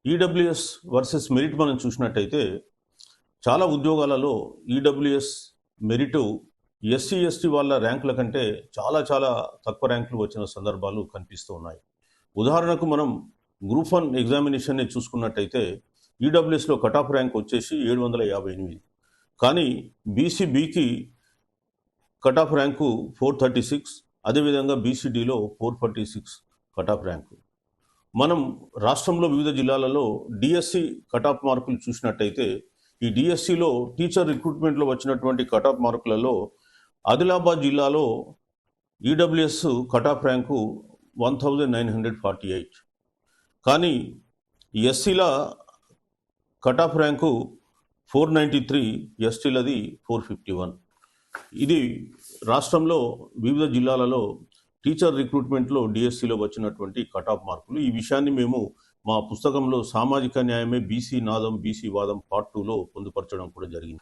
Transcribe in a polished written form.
EWS versus merit మనం చూసినట్టయితే చాలా ఉద్యోగాలలో ఈడబ్ల్యూఎస్ మెరిట్ ఎస్సీ ఎస్టీ వాళ్ళ ర్యాంకుల కంటే చాలా చాలా తక్కువ ర్యాంకులు వచ్చిన సందర్భాలు కనిపిస్తూ ఉన్నాయి. ఉదాహరణకు మనం గ్రూప్ 1 ఎగ్జామినేషన్ని చూసుకున్నట్టయితే ఈడబ్ల్యూఎస్లో కట్ ఆఫ్ ర్యాంక్ వచ్చేసి 758, కానీ బీసీబీకి కట్ ఆఫ్ ర్యాంకు 436, అదేవిధంగా బీసీడీలో 446 కట్ ఆఫ్ ర్యాంకు. మనం రాష్ట్రంలో వివిధ జిల్లాలలో డిఎస్సి కట్ ఆఫ్ మార్కులు చూసినట్టయితే ఈ డిఎస్సిలో టీచర్ రిక్రూట్మెంట్లో వచ్చినటువంటి కట్ ఆఫ్ మార్కులలో ఆదిలాబాద్ జిల్లాలో ఈడబ్ల్యూఎస్ కట్ ఆఫ్ ర్యాంకు 1948, కానీ ఎస్సీల కట్ ఆఫ్ ర్యాంకు 493, ఎస్టీలది 451. ఇది రాష్ట్రంలో వివిధ జిల్లాలలో టీచర్ రిక్రూట్మెంట్లో డిఎస్సిలో వచ్చినటువంటి కట్ ఆఫ్ మార్కులు. ఈ విషయాన్ని మేము మా పుస్తకంలో సామాజిక న్యాయమే బీసీ నాదం బీసీ వాదం పార్ట్ 2లో పొందుపరచడం కూడా జరిగింది.